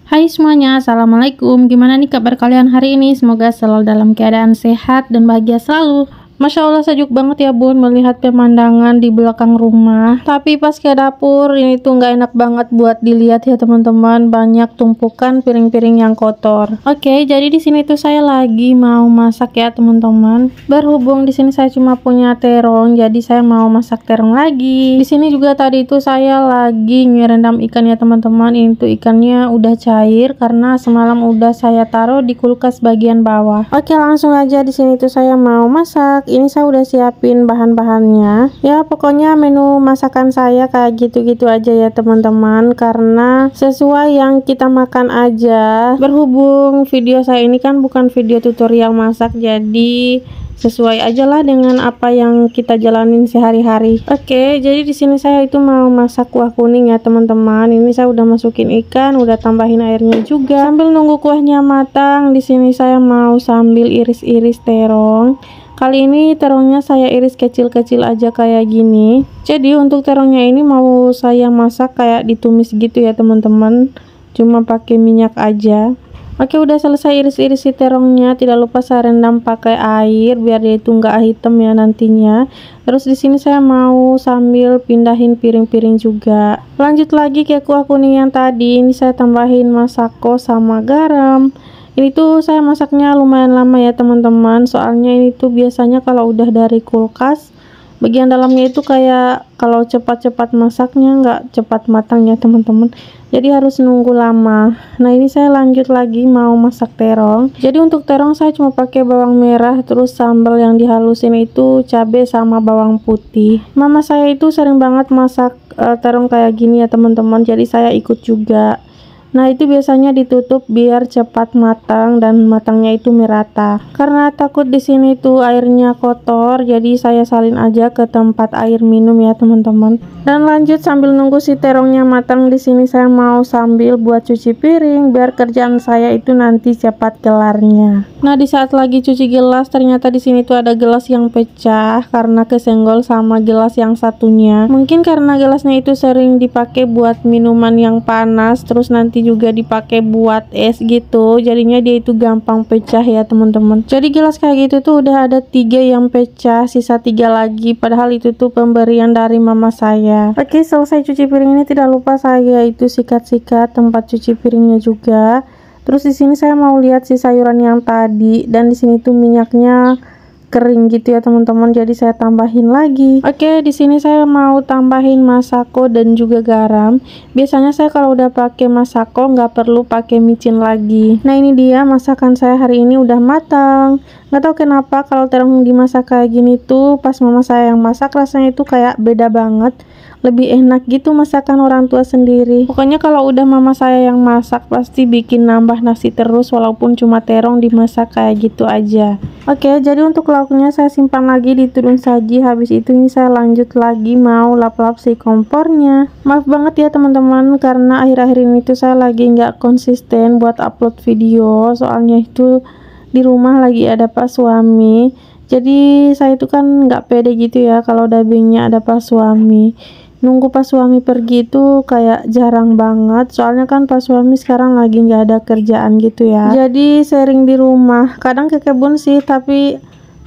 Hai semuanya, assalamualaikum. Gimana nih kabar kalian hari ini? Semoga selalu dalam keadaan sehat dan bahagia selalu. Masya Allah, sejuk banget ya bun melihat pemandangan di belakang rumah. Tapi pas ke dapur ini tuh nggak enak banget buat dilihat ya teman-teman. Banyak tumpukan piring-piring yang kotor. Oke, jadi di sini tuh saya lagi mau masak ya teman-teman. Berhubung di sini saya cuma punya terong, jadi saya mau masak terong lagi. Di sini juga tadi itu saya lagi ngerendam ikan ya teman-teman. Ini tuh ikannya udah cair karena semalam udah saya taruh di kulkas bagian bawah. Oke, langsung aja di sini tuh saya mau masak. Ini saya udah siapin bahan-bahannya ya, pokoknya menu masakan saya kayak gitu-gitu aja ya teman-teman, karena sesuai yang kita makan aja. Berhubung video saya ini kan bukan video tutorial masak, jadi sesuai aja lah dengan apa yang kita jalanin sehari-hari. Oke, jadi di sini saya itu mau masak kuah kuning ya teman-teman. Ini saya udah masukin ikan, udah tambahin airnya juga. Sambil nunggu kuahnya matang, di sini saya mau sambil iris-iris terong. Kali ini terongnya saya iris kecil-kecil aja kayak gini. Jadi untuk terongnya ini mau saya masak kayak ditumis gitu ya teman-teman, cuma pakai minyak aja. Oke, udah selesai iris-iris si terongnya. Tidak lupa saya rendam pakai air biar dia itu nggak hitam ya nantinya. Terus di sini saya mau sambil pindahin piring-piring juga. Lanjut lagi ke kuah kuning yang tadi. Ini saya tambahin masako sama garam. Ini tuh saya masaknya lumayan lama ya teman-teman, soalnya ini tuh biasanya kalau udah dari kulkas bagian dalamnya itu kayak kalau cepat-cepat masaknya nggak cepat matang ya teman-teman, jadi harus nunggu lama. Nah ini saya lanjut lagi mau masak terong. Jadi untuk terong saya cuma pakai bawang merah, terus sambal yang dihalusin itu cabai sama bawang putih. Mama saya itu sering banget masak terong kayak gini ya teman-teman, jadi saya ikut juga. Nah itu biasanya ditutup biar cepat matang dan matangnya itu merata. Karena takut di sini tuh airnya kotor, jadi saya salin aja ke tempat air minum ya teman-teman. Dan lanjut sambil nunggu si terongnya matang, di sini saya mau sambil buat cuci piring biar kerjaan saya itu nanti cepat kelarnya. Nah di saat lagi cuci gelas, ternyata di sini tuh ada gelas yang pecah karena kesenggol sama gelas yang satunya. Mungkin karena gelasnya itu sering dipakai buat minuman yang panas, terus nanti juga dipakai buat es gitu, jadinya dia itu gampang pecah ya teman-teman. Jadi gelas kayak gitu tuh udah ada 3 yang pecah, sisa 3 lagi, padahal itu tuh pemberian dari mama saya. Oke, selesai cuci piring ini tidak lupa saya itu sikat-sikat tempat cuci piringnya juga. Terus di sini saya mau lihat si sayuran yang tadi, dan di sini tuh minyaknya kering gitu ya teman-teman, jadi saya tambahin lagi. Oke, di sini saya mau tambahin masako dan juga garam. Biasanya saya kalau udah pakai masako nggak perlu pakai micin lagi. Nah ini dia masakan saya hari ini udah matang. Nggak tahu kenapa kalau terong dimasak kayak gini tuh pas mama saya yang masak rasanya itu kayak beda banget, lebih enak gitu masakan orang tua sendiri. Pokoknya kalau udah mama saya yang masak pasti bikin nambah nasi terus, walaupun cuma terong dimasak kayak gitu aja. Oke, jadi untuk lauknya saya simpan lagi di tudung saji. Habis itu ini saya lanjut lagi mau lap-lap si kompornya. Maaf banget ya teman-teman, karena akhir-akhir ini tuh saya lagi nggak konsisten buat upload video, soalnya itu di rumah lagi ada pak suami. Jadi saya itu kan nggak pede gitu ya kalau dubbingnya ada pak suami. Nunggu pas suami pergi itu kayak jarang banget, soalnya kan pas suami sekarang lagi nggak ada kerjaan gitu ya, jadi sering di rumah. Kadang ke kebun sih, tapi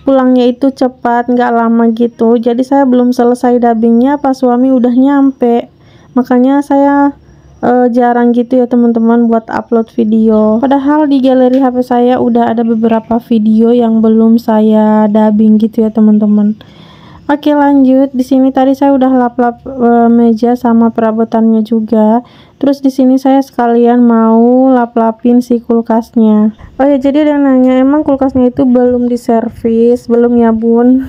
pulangnya itu cepat, nggak lama gitu, jadi saya belum selesai dubbingnya pas suami udah nyampe. Makanya saya jarang gitu ya teman-teman buat upload video, padahal di galeri HP saya udah ada beberapa video yang belum saya dubbing gitu ya teman-teman. Oke, lanjut. Di sini tadi saya udah lap-lap meja sama perabotannya juga. Terus di sini saya sekalian mau lap-lapin si kulkasnya. Oh ya, jadi ada yang nanya, emang kulkasnya itu belum diservis? Belum ya bun.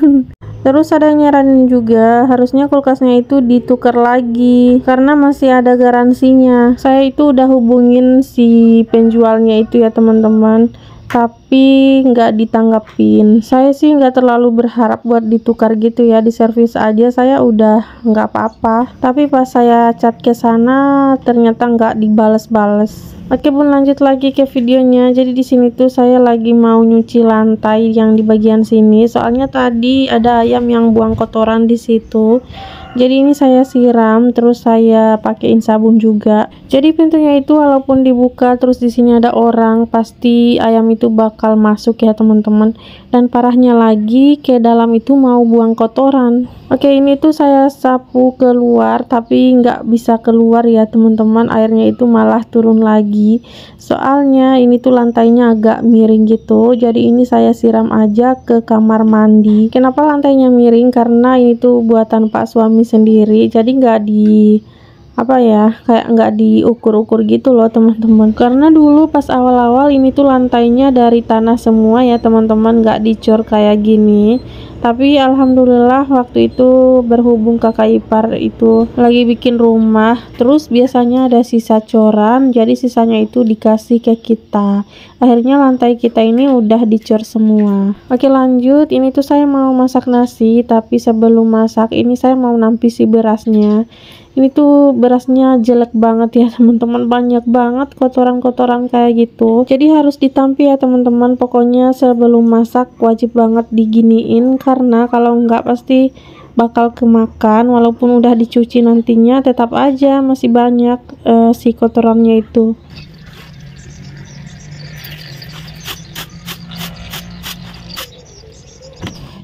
Terus ada yang nyaranin juga, harusnya kulkasnya itu ditukar lagi karena masih ada garansinya. Saya itu udah hubungin si penjualnya itu ya teman-teman, tapi nggak ditanggapin. Saya sih nggak terlalu berharap buat ditukar gitu ya, di servis aja saya udah nggak apa-apa. Tapi pas saya chat ke sana ternyata nggak dibales-bales. Oke bun, lanjut lagi ke videonya. Jadi di sini tuh saya lagi mau nyuci lantai yang di bagian sini, soalnya tadi ada ayam yang buang kotoran di situ. Jadi ini saya siram, terus saya pakein sabun juga. Jadi pintunya itu walaupun dibuka terus di sini ada orang, pasti ayam itu bakal masuk ya teman-teman. Dan parahnya lagi, ke dalam itu mau buang kotoran. Oke, ini tuh saya sapu keluar tapi nggak bisa keluar ya teman-teman. Airnya itu malah turun lagi. Soalnya ini tuh lantainya agak miring gitu. Jadi ini saya siram aja ke kamar mandi. Kenapa lantainya miring? Karena ini tuh buatan Pak suami sendiri. Jadi nggak di kayak nggak diukur-ukur gitu loh teman-teman. Karena dulu pas awal-awal ini tuh lantainya dari tanah semua ya teman-teman, nggak dicor kayak gini. Tapi alhamdulillah waktu itu berhubung kakak ipar itu lagi bikin rumah, terus biasanya ada sisa coran, jadi sisanya itu dikasih ke kita. Akhirnya lantai kita ini udah dicor semua. Oke, lanjut. Ini tuh saya mau masak nasi, tapi sebelum masak ini saya mau nampisi berasnya. Ini tuh berasnya jelek banget ya teman-teman, banyak banget kotoran-kotoran kayak gitu. Jadi harus ditampi ya teman-teman. Pokoknya sebelum masak wajib banget diginiin, karena kalau enggak pasti bakal kemakan. Walaupun udah dicuci nantinya tetap aja masih banyak si kotorannya itu.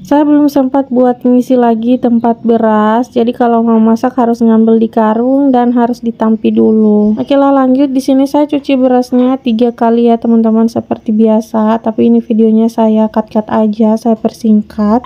Saya belum sempat buat ngisi lagi tempat beras, jadi kalau mau masak harus ngambil di karung dan harus ditampi dulu. Oke lah, lanjut. Di sini saya cuci berasnya 3 kali ya teman-teman seperti biasa, tapi ini videonya saya cut aja, saya persingkat.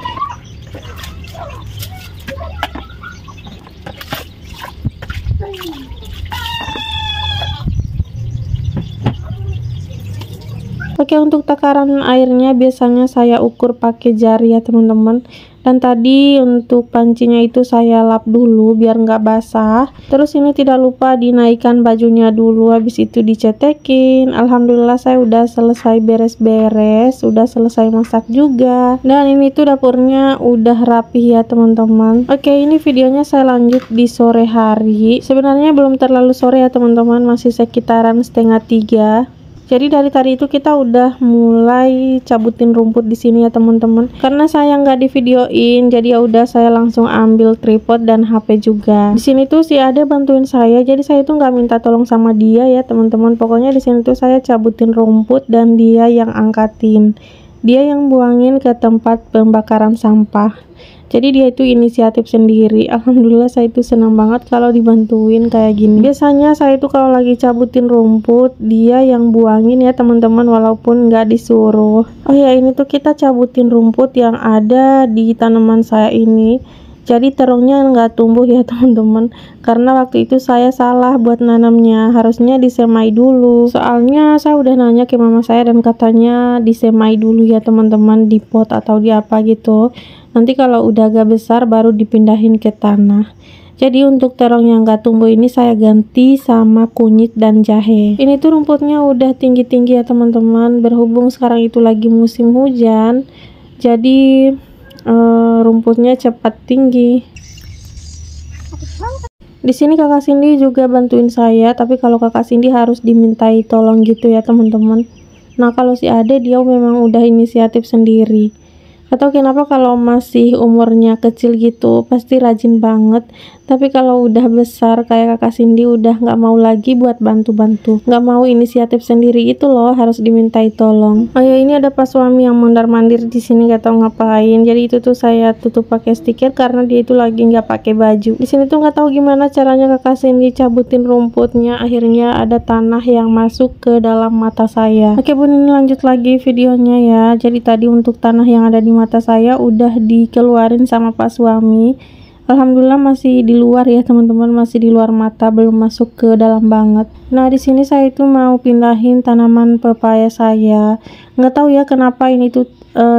Oke, untuk takaran airnya biasanya saya ukur pakai jari ya teman-teman. Dan tadi untuk pancinya itu saya lap dulu biar nggak basah. Terus ini tidak lupa dinaikkan bajunya dulu, habis itu dicetekin. Alhamdulillah saya udah selesai beres-beres, udah selesai masak juga. Dan ini tuh dapurnya udah rapih ya teman-teman. Oke, ini videonya saya lanjut di sore hari. Sebenarnya belum terlalu sore ya teman-teman, masih sekitaran 2:30. Jadi dari tadi itu kita udah mulai cabutin rumput di sini ya teman-teman. Karena saya nggak di videoin, jadi ya udah saya langsung ambil tripod dan HP juga. Di sini tuh si Ade bantuin saya, jadi saya tuh nggak minta tolong sama dia ya teman-teman. Pokoknya di sini tuh saya cabutin rumput dan dia yang angkatin. Dia yang buangin ke tempat pembakaran sampah. Jadi dia itu inisiatif sendiri. Alhamdulillah saya itu senang banget kalau dibantuin kayak gini. Biasanya saya itu kalau lagi cabutin rumput, dia yang buangin ya teman-teman, walaupun nggak disuruh. Oh ya, ini tuh kita cabutin rumput yang ada di tanaman saya ini. Jadi terongnya nggak tumbuh ya teman-teman, karena waktu itu saya salah buat nanamnya, harusnya disemai dulu. Soalnya saya udah nanya ke mama saya dan katanya disemai dulu ya teman-teman, di pot atau di apa gitu. Nanti kalau udah agak besar baru dipindahin ke tanah. Jadi untuk terong yang gak tumbuh ini saya ganti sama kunyit dan jahe. Ini tuh rumputnya udah tinggi-tinggi ya teman-teman. Berhubung sekarang itu lagi musim hujan, jadi rumputnya cepat tinggi. Di sini kakak Cindy juga bantuin saya, tapi kalau kakak Cindy harus dimintai tolong gitu ya teman-teman. Nah kalau si Ade dia memang udah inisiatif sendiri. Atau kenapa kalau masih umurnya kecil gitu pasti rajin banget, tapi kalau udah besar kayak kakak Cindy udah nggak mau lagi buat bantu-bantu, nggak mau inisiatif sendiri itu loh, harus dimintai tolong. Oh ya, ini ada pas suami yang mondar-mandir di sini nggak tahu ngapain, jadi itu tuh saya tutup pakai stiker karena dia itu lagi nggak pakai baju. Di sini tuh nggak tahu gimana caranya kakak Cindy cabutin rumputnya, akhirnya ada tanah yang masuk ke dalam mata saya. Oke bun, ini lanjut lagi videonya ya. Jadi tadi untuk tanah yang ada di mata saya udah dikeluarin sama pak suami. Alhamdulillah masih di luar ya teman-teman, masih di luar mata, belum masuk ke dalam banget. Nah di sini saya itu mau pindahin tanaman pepaya saya. Nggak tahu ya kenapa ini tuh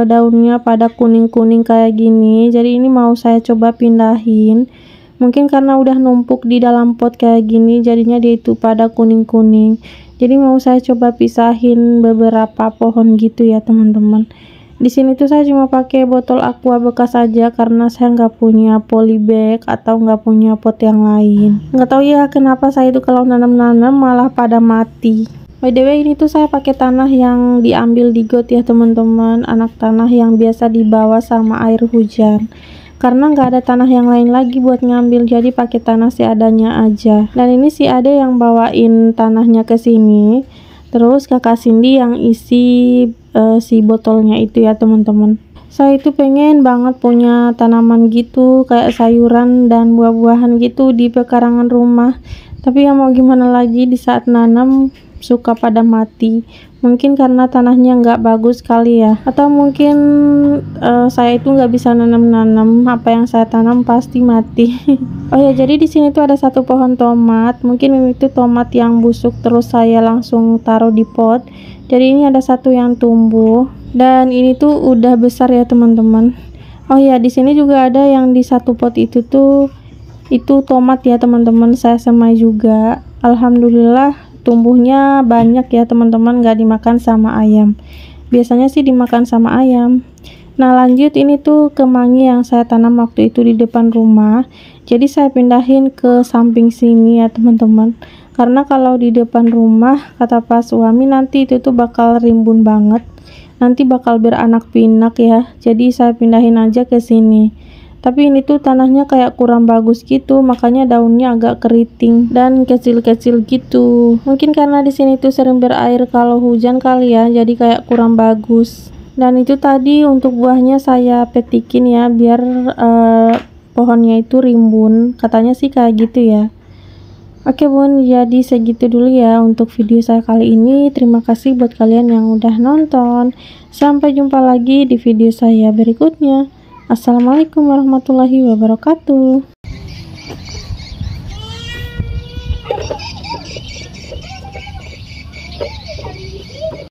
daunnya pada kuning-kuning kayak gini. Jadi ini mau saya coba pindahin. Mungkin karena udah numpuk di dalam pot kayak gini, jadinya dia itu pada kuning-kuning. Jadi mau saya coba pisahin beberapa pohon gitu ya teman-teman. Di sini tuh saya cuma pakai botol aqua bekas aja karena saya nggak punya polybag atau nggak punya pot yang lain. Nggak tahu ya kenapa saya itu kalau nanam-nanam malah pada mati. By the way, ini tuh saya pakai tanah yang diambil di got ya teman-teman, anak tanah yang biasa dibawa sama air hujan. karena nggak ada tanah yang lain lagi buat ngambil, jadi pakai tanah seadanya aja. Dan ini si Ade yang bawain tanahnya ke sini, terus kakak Cindy yang isi si botolnya itu ya teman-teman. Saya itu pengen banget punya tanaman gitu, kayak sayuran dan buah-buahan gitu di pekarangan rumah. Tapi ya mau gimana lagi, di saat nanam suka pada mati. Mungkin karena tanahnya nggak bagus kali ya, atau mungkin saya itu nggak bisa nanam-nanam, apa yang saya tanam pasti mati. Oh ya, jadi di sini tuh ada satu pohon tomat. Mungkin ini tuh tomat yang busuk, terus saya langsung taruh di pot. Jadi ini ada satu yang tumbuh dan ini tuh udah besar ya teman-teman. Oh ya, di sini juga ada yang di satu pot itu tuh, itu tomat ya teman-teman, saya semai juga. Alhamdulillah tumbuhnya banyak ya teman-teman, gak dimakan sama ayam. Biasanya sih dimakan sama ayam. Nah lanjut, ini tuh kemangi yang saya tanam waktu itu di depan rumah. Jadi saya pindahin ke samping sini ya teman-teman, karena kalau di depan rumah kata Pak suami nanti itu tuh bakal rimbun banget, nanti bakal beranak pinak ya. Jadi saya pindahin aja ke sini. Tapi ini tuh tanahnya kayak kurang bagus gitu, makanya daunnya agak keriting dan kecil-kecil gitu. Mungkin karena di sini tuh sering berair kalau hujan kali ya, jadi kayak kurang bagus. Dan itu tadi untuk buahnya saya petikin ya, biar pohonnya itu rimbun. Katanya sih kayak gitu ya. Oke bun, jadi segitu dulu ya untuk video saya kali ini. Terima kasih buat kalian yang udah nonton. Sampai jumpa lagi di video saya berikutnya. Assalamualaikum warahmatullahi wabarakatuh.